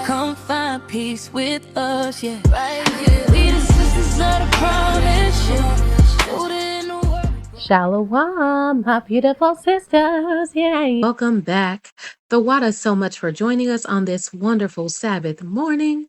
Come find peace with us, yeah. Right here. We the sisters of the promise, yeah. Rooted in the word. Shalawam, my beautiful sisters. Yay. Welcome back. The Wada so much for joining us on this wonderful Sabbath morning.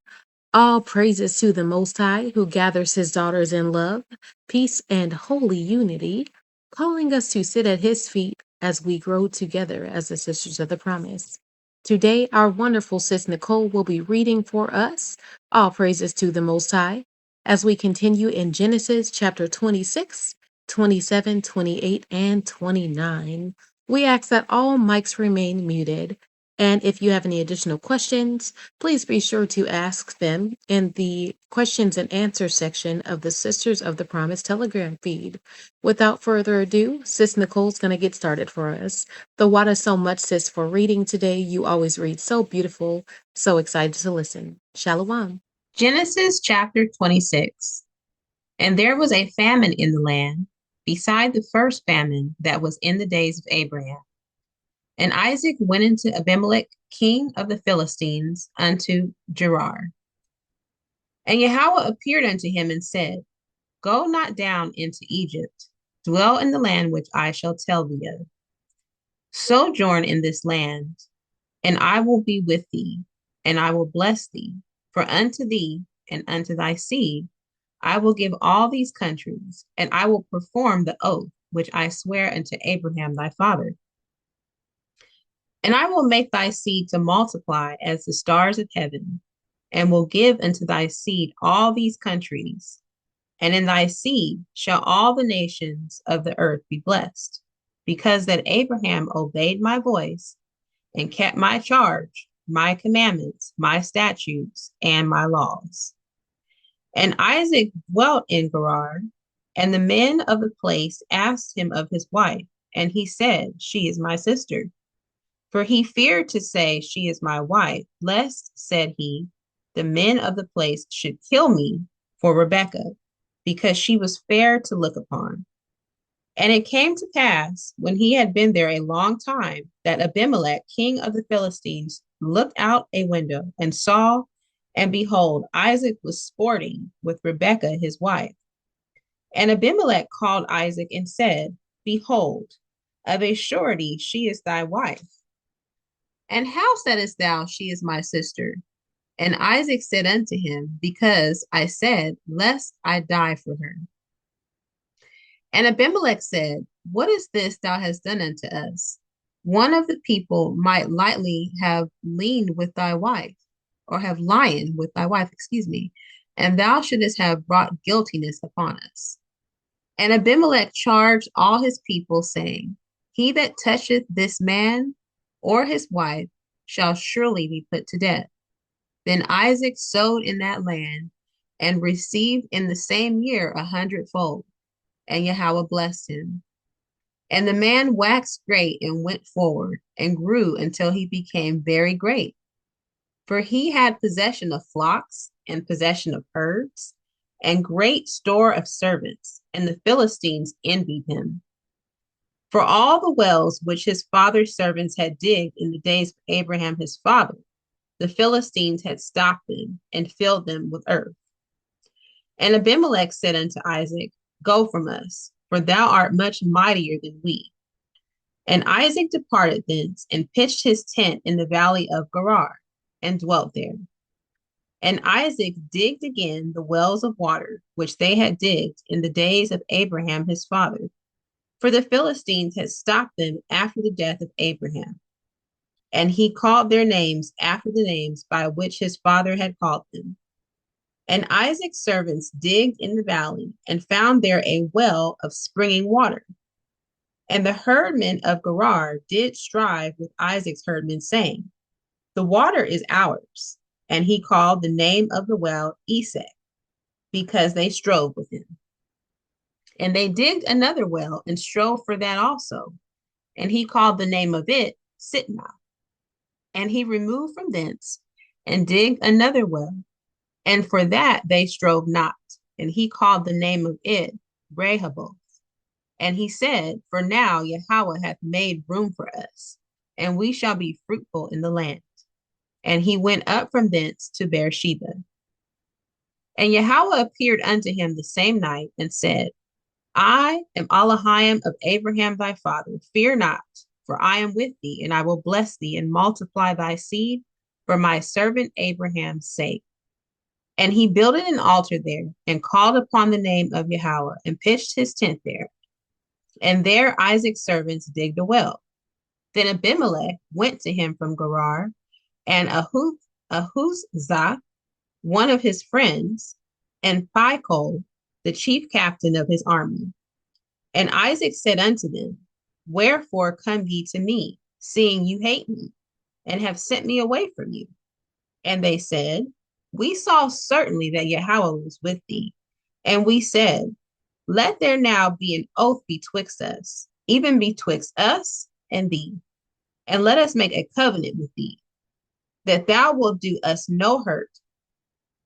All praises to the Most High, who gathers his daughters in love, peace, and holy unity, calling us to sit at his feet as we grow together as the Sisters of the Promise. Today, our wonderful sis Nicole will be reading for us. All praises to the Most High as we continue in Genesis chapter 26, 27, 28, and 29. We ask that all mics remain muted. And if you have any additional questions, please be sure to ask them in the questions and answers section of the Sisters of the Promise Telegram feed. Without further ado, Sis Nicole's going to get started for us. The Wada so much, sis, for reading today. You always read so beautiful. So excited to listen. Shalom. Genesis chapter 26. And there was a famine in the land, beside the first famine that was in the days of Abraham. And Isaac went into Abimelech, king of the Philistines, unto Gerar. And Yahawah appeared unto him and said, Go not down into Egypt, dwell in the land which I shall tell thee of. Sojourn in this land, and I will be with thee, and I will bless thee, for unto thee and unto thy seed I will give all these countries, and I will perform the oath which I swear unto Abraham thy father. And I will make thy seed to multiply as the stars of heaven, and will give unto thy seed all these countries. And in thy seed shall all the nations of the earth be blessed, because that Abraham obeyed my voice, and kept my charge, my commandments, my statutes, and my laws. And Isaac dwelt in Gerar, and the men of the place asked him of his wife, and he said, She is my sister. For he feared to say, She is my wife, lest, said he, the men of the place should kill me for Rebekah, because she was fair to look upon. And it came to pass, when he had been there a long time, that Abimelech, king of the Philistines, looked out a window and saw, and behold, Isaac was sporting with Rebekah his wife. And Abimelech called Isaac and said, Behold, of a surety she is thy wife. And how saidst thou, She is my sister? And Isaac said unto him, Because I said, Lest I die for her. And Abimelech said, What is this thou hast done unto us? One of the people might lightly have leaned with thy wife, or have lion with thy wife, and thou shouldest have brought guiltiness upon us. And Abimelech charged all his people, saying, He that toucheth this man or his wife shall surely be put to death. Then Isaac sowed in that land, and received in the same year 100-fold, and Yahawah blessed him. And the man waxed great and went forward, and grew until he became very great. For he had possession of flocks, and possession of herds, and great store of servants, and the Philistines envied him. For all the wells which his father's servants had digged in the days of Abraham his father, the Philistines had stopped them, and filled them with earth. And Abimelech said unto Isaac, Go from us, for thou art much mightier than we. And Isaac departed thence, and pitched his tent in the valley of Gerar, and dwelt there. And Isaac digged again the wells of water, which they had digged in the days of Abraham his father, for the Philistines had stopped them after the death of Abraham. And he called their names after the names by which his father had called them. And Isaac's servants digged in the valley, and found there a well of springing water. And the herdmen of Gerar did strive with Isaac's herdmen, saying, The water is ours. And he called the name of the well Esek, because they strove with him. And they digged another well, and strove for that also. And he called the name of it Sitnah. And he removed from thence, and digged another well. And for that they strove not. And he called the name of it Rehoboth. And he said, For now Yahawah hath made room for us, and we shall be fruitful in the land. And he went up from thence to Beersheba. And Yahawah appeared unto him the same night and said, I am Elohim of Abraham thy father. Fear not, for I am with thee, and I will bless thee and multiply thy seed for my servant Abraham's sake. And he builded an altar there and called upon the name of Yahawah and pitched his tent there. And there Isaac's servants digged a well. Then Abimelech went to him from Gerar, and Ahuzzath, one of his friends, and Phicol, the chief captain of his army. And Isaac said unto them, Wherefore come ye to me, seeing you hate me, and have sent me away from you? And they said, We saw certainly that Yahawah was with thee. And we said, Let there now be an oath betwixt us, even betwixt us and thee. And let us make a covenant with thee, that thou wilt do us no hurt,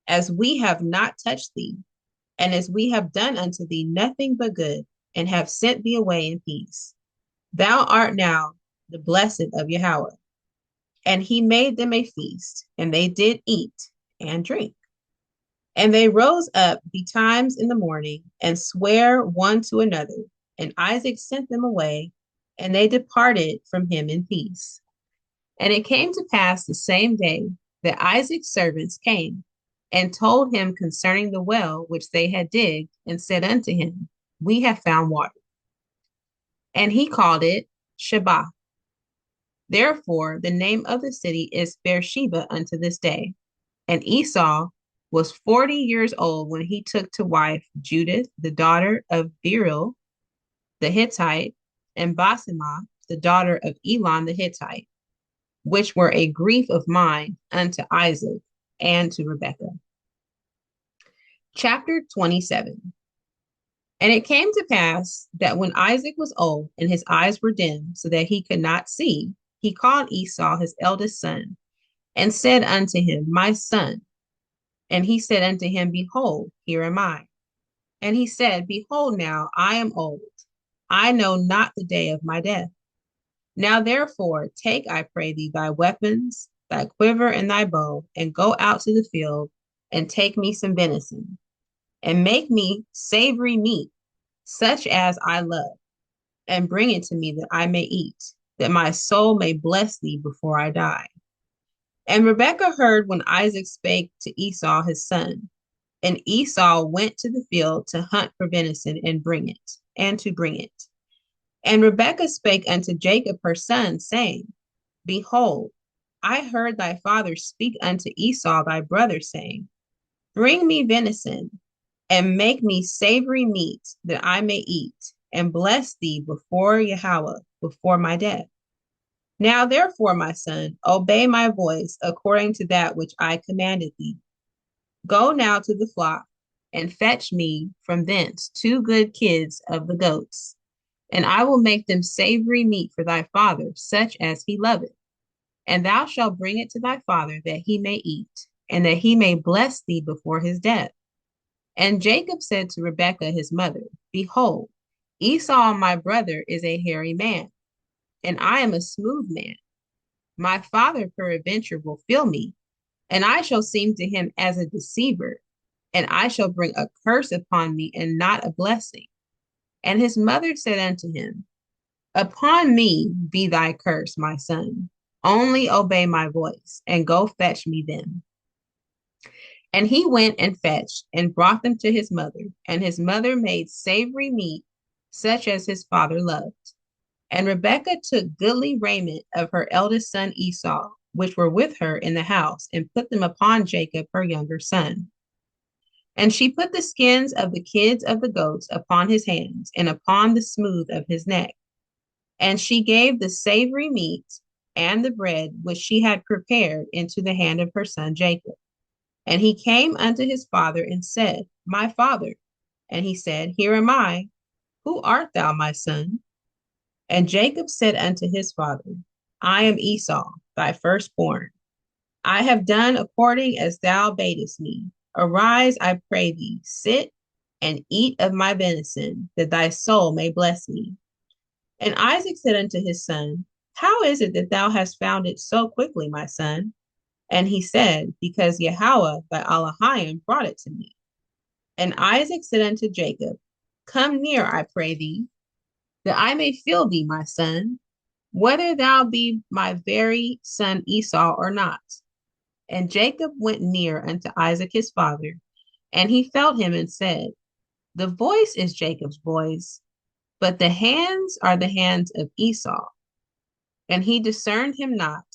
as we have not touched thee, and as we have done unto thee nothing but good, and have sent thee away in peace. Thou art now the blessed of Yahawah. And he made them a feast, and they did eat and drink. And they rose up betimes in the morning, and sware one to another. And Isaac sent them away, and they departed from him in peace. And it came to pass the same day that Isaac's servants came and told him concerning the well which they had digged, and said unto him, We have found water. And he called it Sheba. Therefore, the name of the city is Beersheba unto this day. And Esau was 40 years old when he took to wife Judith, the daughter of Beryl the Hittite, and Basemath, the daughter of Elon the Hittite, which were a grief of mine unto Isaac and to Rebekah. Chapter 27. And it came to pass that when Isaac was old and his eyes were dim, so that he could not see, he called Esau his eldest son, and said unto him, My son. And he said unto him, Behold, here am I. And he said, Behold, now I am old. I know not the day of my death. Now therefore take, I pray thee, thy weapons, thy quiver, and thy bow, and go out to the field, and take me some venison, and make me savory meat, such as I love, and bring it to me that I may eat, that my soul may bless thee before I die. And Rebekah heard when Isaac spake to Esau his son. And Esau went to the field to hunt for venison and bring it, and to bring it. And Rebekah spake unto Jacob her son, saying, Behold, I heard thy father speak unto Esau thy brother, saying, Bring me venison, and make me savory meat, that I may eat, and bless thee before Yahawah, before my death. Now therefore, my son, obey my voice according to that which I commanded thee. Go now to the flock, and fetch me from thence 2 good kids of the goats, and I will make them savory meat for thy father, such as he loveth. And thou shalt bring it to thy father, that he may eat, and that he may bless thee before his death. And Jacob said to Rebekah his mother, Behold, Esau my brother is a hairy man, and I am a smooth man. My father peradventure will feel me, and I shall seem to him as a deceiver, and I shall bring a curse upon me, and not a blessing. And his mother said unto him, Upon me be thy curse, my son. Only obey my voice, and go fetch me them. And he went and fetched, and brought them to his mother. And his mother made savory meat, such as his father loved. And Rebekah took goodly raiment of her eldest son Esau, which were with her in the house, and put them upon Jacob her younger son. And she put the skins of the kids of the goats upon his hands, and upon the smooth of his neck. And she gave the savory meat and the bread which she had prepared into the hand of her son Jacob. And he came unto his father and said, My father. And he said, Here am I. Who art thou, my son? And Jacob said unto his father, I am Esau, thy firstborn. I have done according as thou badest me. Arise, I pray thee, sit and eat of my venison, that thy soul may bless me. And Isaac said unto his son, How is it that thou hast found it so quickly, my son? And he said, Because Yahawah thy Elohim brought it to me. And Isaac said unto Jacob, Come near, I pray thee, that I may feel thee, my son, whether thou be my very son Esau or not. And Jacob went near unto Isaac his father, and he felt him and said, The voice is Jacob's voice, but the hands are the hands of Esau. And he discerned him not,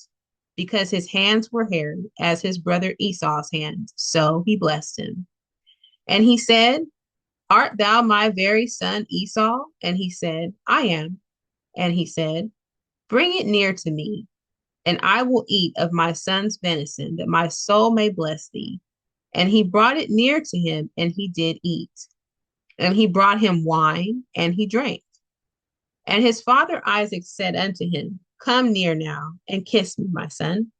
because his hands were hairy as his brother Esau's hands. So he blessed him. And he said, Art thou my very son Esau? And he said, I am. And he said, Bring it near to me, and I will eat of my son's venison, that my soul may bless thee. And he brought it near to him, and he did eat. And he brought him wine, and he drank. And his father Isaac said unto him, Come near now, and kiss me, my son.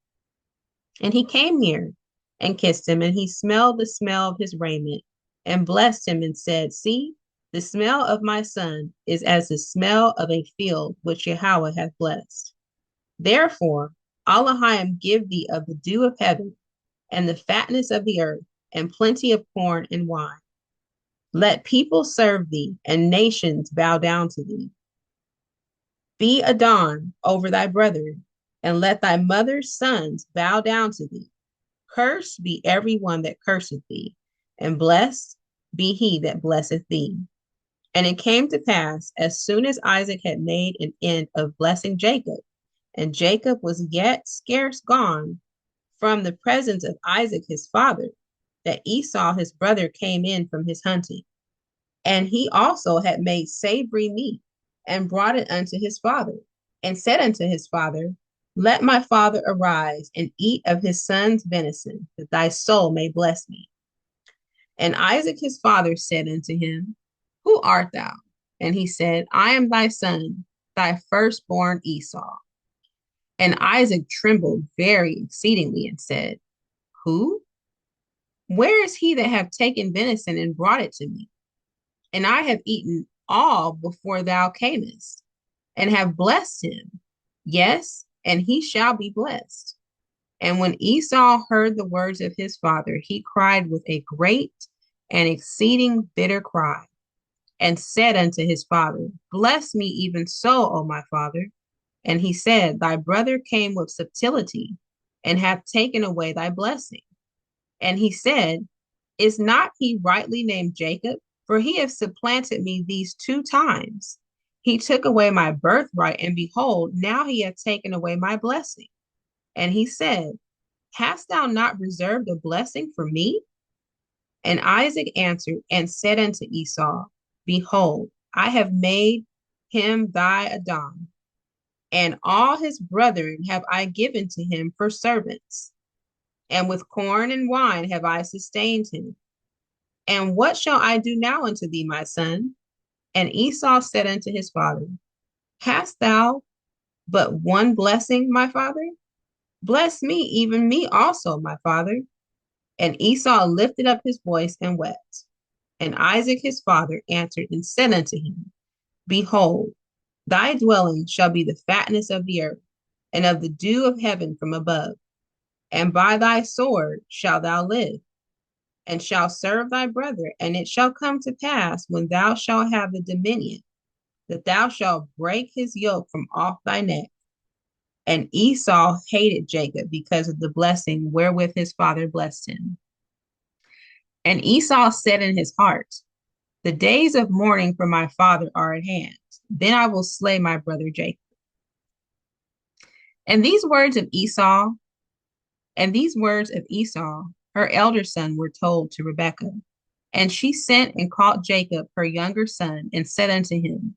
And he came near, and kissed him, and he smelled the smell of his raiment, and blessed him, and said, See, the smell of my son is as the smell of a field which Yahawah hath blessed. Therefore, Elohim give thee of the dew of heaven, and the fatness of the earth, and plenty of corn and wine. Let people serve thee, and nations bow down to thee. Be a dawn over thy brethren, and let thy mother's sons bow down to thee. Cursed be every one that curseth thee, and blessed be he that blesseth thee. And it came to pass, as soon as Isaac had made an end of blessing Jacob, and Jacob was yet scarce gone from the presence of Isaac his father, that Esau his brother came in from his hunting. And he also had made savory meat, and brought it unto his father, and said unto his father, Let my father arise, and eat of his son's venison, that thy soul may bless me. And Isaac his father said unto him, Who art thou? And he said, I am thy son, thy firstborn Esau. And Isaac trembled very exceedingly, and said, Who? Where is he that hath taken venison and brought it to me? And I have eaten all before thou camest, and have blessed him. Yes, and he shall be blessed. And when Esau heard the words of his father, he cried with a great and exceeding bitter cry, and said unto his father, Bless me even so, O my father. And he said, Thy brother came with subtlety, and hath taken away thy blessing. And he said, Is not he rightly named Jacob? For he hath supplanted me these 2 times. He took away my birthright, and behold, now he hath taken away my blessing. And he said, Hast thou not reserved a blessing for me? And Isaac answered and said unto Esau, Behold, I have made him thy Adon, and all his brethren have I given to him for servants. And with corn and wine have I sustained him. And what shall I do now unto thee, my son? And Esau said unto his father, Hast thou but one blessing, my father? Bless me, even me also, my father. And Esau lifted up his voice and wept. And Isaac his father answered and said unto him, Behold, thy dwelling shall be the fatness of the earth, and of the dew of heaven from above. And by thy sword shalt thou live, and shalt serve thy brother. And it shall come to pass, when thou shalt have the dominion, that thou shalt break his yoke from off thy neck. And Esau hated Jacob because of the blessing wherewith his father blessed him. And Esau said in his heart, The days of mourning for my father are at hand. Then I will slay my brother Jacob. And these words of Esau, her elder son, were told to Rebekah. And she sent and called Jacob, her younger son, and said unto him,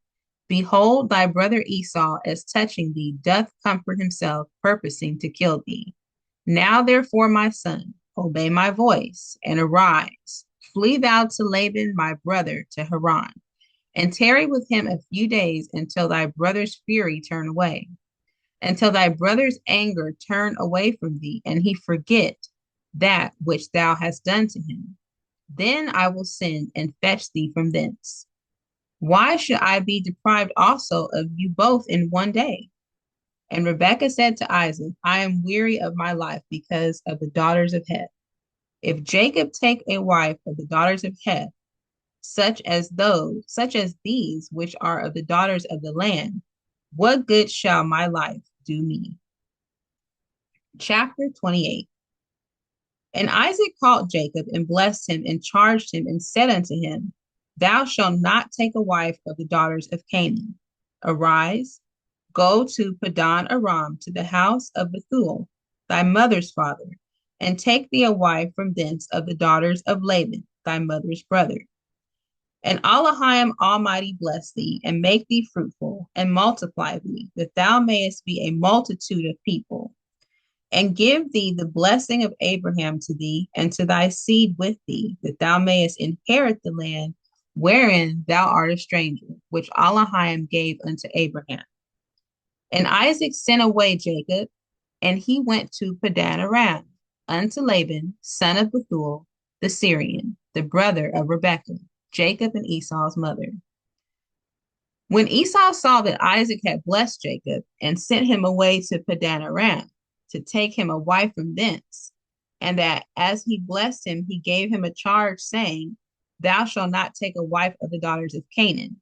Behold, thy brother Esau, as touching thee, doth comfort himself, purposing to kill thee. Now therefore, my son, obey my voice, and arise. Flee thou to Laban my brother to Haran, and tarry with him a few days until thy brother's fury turn away, until thy brother's anger turn away from thee, and he forget that which thou hast done to him. Then I will send and fetch thee from thence. Why should I be deprived also of you both in one day? And Rebekah said to Isaac, I am weary of my life because of the daughters of Heth. If Jacob take a wife of the daughters of Heth, such as these which are of the daughters of the land, what good shall my life do me? Chapter 28. And Isaac called Jacob and blessed him and charged him and said unto him, Thou shalt not take a wife of the daughters of Canaan. Arise, go to Padan Aram, to the house of Bethuel, thy mother's father, and take thee a wife from thence of the daughters of Laban, thy mother's brother. And Elohim Almighty bless thee, and make thee fruitful, and multiply thee, that thou mayest be a multitude of people, and give thee the blessing of Abraham to thee, and to thy seed with thee, that thou mayest inherit the land wherein thou art a stranger, which Elohim gave unto Abraham. And Isaac sent away Jacob, and he went to Padan Aram, unto Laban, son of Bethuel, the Syrian, the brother of Rebekah, Jacob and Esau's mother. When Esau saw that Isaac had blessed Jacob, and sent him away to Padan Aram, to take him a wife from thence, and that as he blessed him, he gave him a charge, saying, Thou shalt not take a wife of the daughters of Canaan,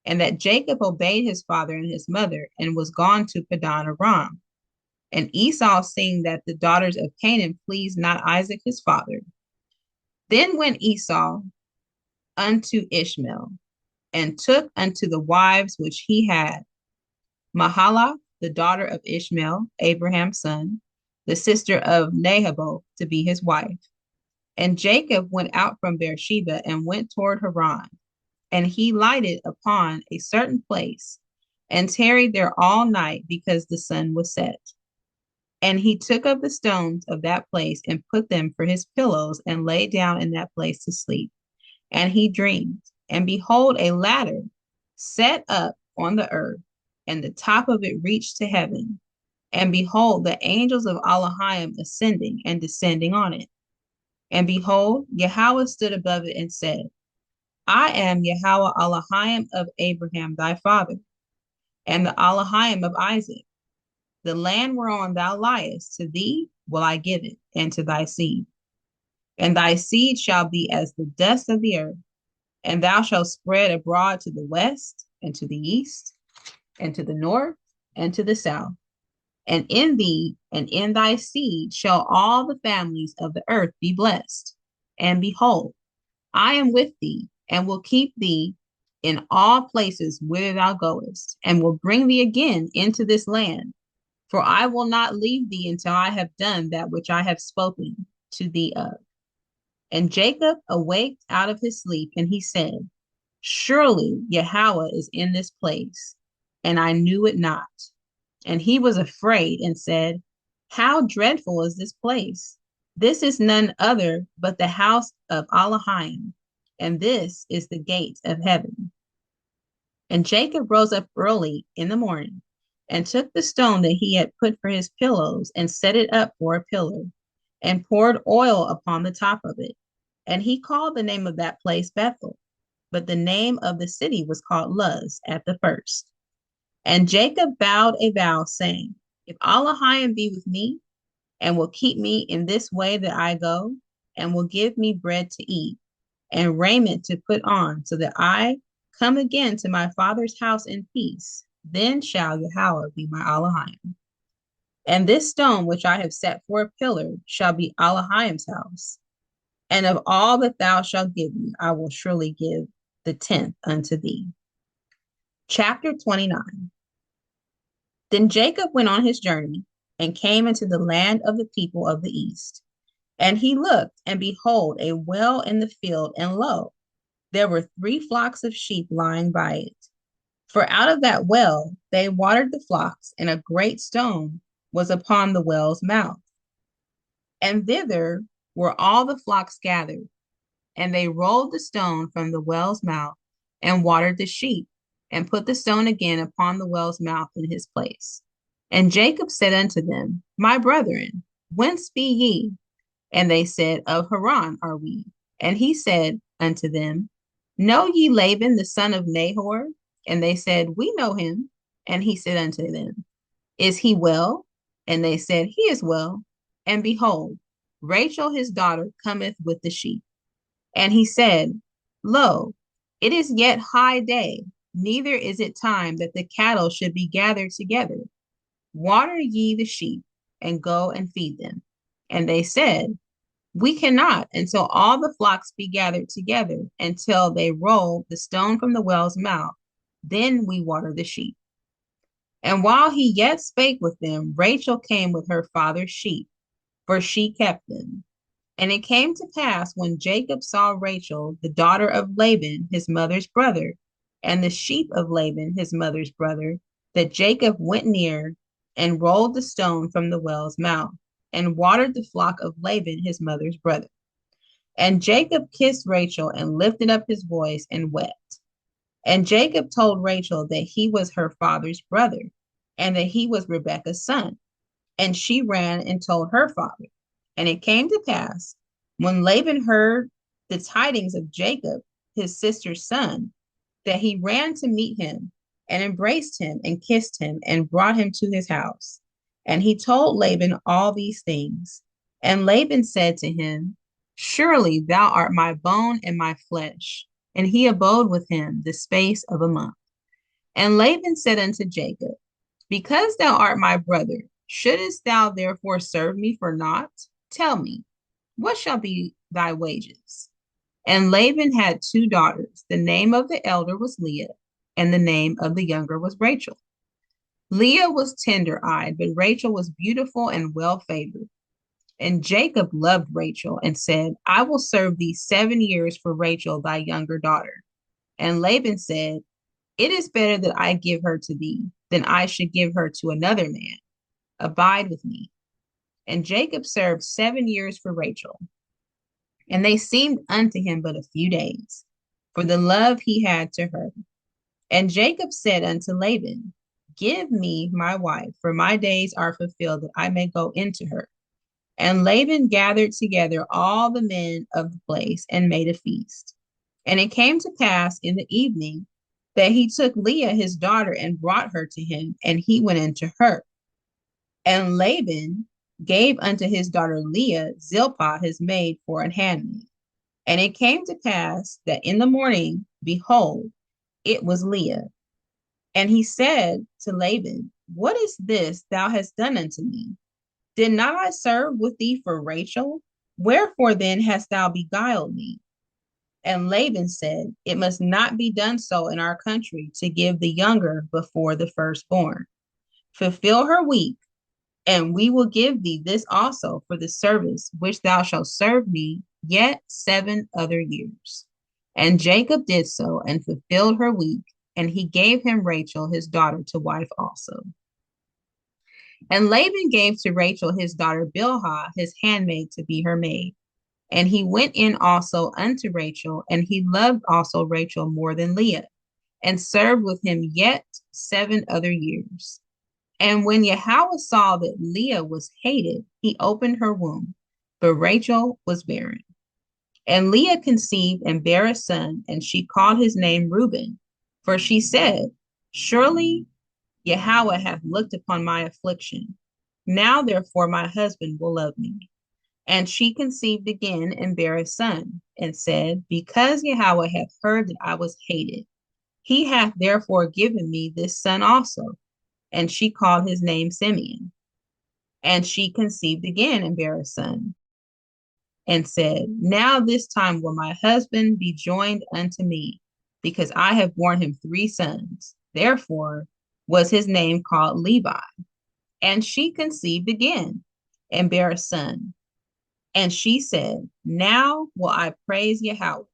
and that Jacob obeyed his father and his mother, and was gone to Padan Aram. And Esau, seeing that the daughters of Canaan pleased not Isaac his father, then went Esau unto Ishmael, and took unto the wives which he had Mahalath, the daughter of Ishmael, Abraham's son, the sister of Nahaboth, to be his wife. And Jacob went out from Beersheba and went toward Haran. And he lighted upon a certain place, and tarried there all night, because the sun was set. And he took up the stones of that place, and put them for his pillows, and lay down in that place to sleep. And he dreamed, and behold, a ladder set up on the earth, and the top of it reached to heaven. And behold, the angels of Elohim ascending and descending on it. And behold, Yahawah stood above it and said, I am Yahawah Elohim of Abraham thy father, and the Elohim of Isaac. The land whereon thou liest, to thee will I give it, and to thy seed. And thy seed shall be as the dust of the earth, and thou shalt spread abroad to the west, and to the east, and to the north, and to the south. And in thee and in thy seed shall all the families of the earth be blessed. And behold, I am with thee, and will keep thee in all places whither thou goest, and will bring thee again into this land. For I will not leave thee until I have done that which I have spoken to thee of. And Jacob awaked out of his sleep, and he said, Surely Yahawah is in this place, and I knew it not. And he was afraid and said, How dreadful is this place! This is none other but the house of Elohim, and this is the gate of heaven. And Jacob rose up early in the morning, and took the stone that he had put for his pillows, and set it up for a pillar, and poured oil upon the top of it. And he called the name of that place Bethel, but the name of the city was called Luz at the first. And Jacob vowed a vow, saying, If Elohim be with me, and will keep me in this way that I go, and will give me bread to eat, and raiment to put on, so that I come again to my father's house in peace, then shall Yahawah be my Elohim. And this stone which I have set for a pillar shall be Elohim's house. And of all that thou shalt give me, I will surely give the 10th unto thee. Chapter 29. Then Jacob went on his journey, and came into the land of the people of the east. And he looked, and behold, a well in the field, and lo, there were 3 flocks of sheep lying by it. For out of that well they watered the flocks, and a great stone was upon the well's mouth. And thither were all the flocks gathered, and they rolled the stone from the well's mouth, and watered the sheep, and put the stone again upon the well's mouth in his place. And Jacob said unto them, My brethren, whence be ye? And they said, Of Haran are we. And he said unto them, Know ye Laban the son of Nahor? And they said, We know him. And he said unto them, Is he well? And they said, He is well. And behold, Rachel his daughter cometh with the sheep. And he said, Lo, it is yet high day, neither is it time that the cattle should be gathered together. Water ye the sheep, and go and feed them. And they said, We cannot until all the flocks be gathered together, until they roll the stone from the well's mouth. Then we water the sheep. And while he yet spake with them, Rachel came with her father's sheep, for she kept them. And it came to pass when Jacob saw Rachel, the daughter of Laban, his mother's brother, and the sheep of Laban, his mother's brother, that Jacob went near and rolled the stone from the well's mouth, and watered the flock of Laban, his mother's brother. And Jacob kissed Rachel and lifted up his voice and wept. And Jacob told Rachel that he was her father's brother, and that he was Rebekah's son. And she ran and told her father. And it came to pass, when Laban heard the tidings of Jacob, his sister's son, that he ran to meet him, and embraced him, and kissed him, and brought him to his house. And he told Laban all these things. And Laban said to him, Surely thou art my bone and my flesh. And he abode with him the space of a month. And Laban said unto Jacob, Because thou art my brother, shouldest thou therefore serve me for naught? Tell me, what shall be thy wages? And Laban had 2 daughters. The name of the elder was Leah, and the name of the younger was Rachel. Leah was tender-eyed, but Rachel was beautiful and well-favored. And Jacob loved Rachel and said, I will serve thee 7 years for Rachel, thy younger daughter. And Laban said, It is better that I give her to thee, than I should give her to another man. Abide with me. And Jacob served 7 years for Rachel. And they seemed unto him but a few days, for the love he had to her. And Jacob said unto Laban, Give me my wife, for my days are fulfilled, that I may go into her. And Laban gathered together all the men of the place and made a feast. And it came to pass in the evening that he took Leah his daughter and brought her to him, and he went into her. And Laban gave unto his daughter Leah Zilpah his maid for an handmaid. And it came to pass that in the morning, behold, it was Leah. And he said to Laban, What is this thou hast done unto me? Did not I serve with thee for Rachel? Wherefore then hast thou beguiled me? And Laban said, It must not be done so in our country, to give the younger before the firstborn. Fulfill her week, and we will give thee this also for the service which thou shalt serve me yet 7 other years. And Jacob did so, and fulfilled her week, and he gave him Rachel his daughter to wife also. And Laban gave to Rachel his daughter Bilhah his handmaid to be her maid. And he went in also unto Rachel, and he loved also Rachel more than Leah, and served with him yet 7 other years. And when Yahawah saw that Leah was hated, he opened her womb, but Rachel was barren. And Leah conceived and bare a son, and she called his name Reuben, for she said, Surely Yahawah hath looked upon my affliction. Now therefore my husband will love me. And she conceived again and bare a son, and said, Because Yahawah hath heard that I was hated, he hath therefore given me this son also. And she called his name Simeon. And she conceived again and bare a son, and said, Now this time will my husband be joined unto me, because I have borne him 3 sons. Therefore was his name called Levi. And she conceived again and bare a son. And she said, Now will I praise Yahawah.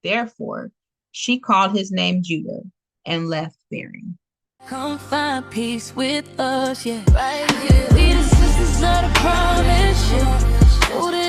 Therefore she called his name Judah, and left bearing. Come find peace with us, yeah. Right here. We the sisters of the promise, yeah.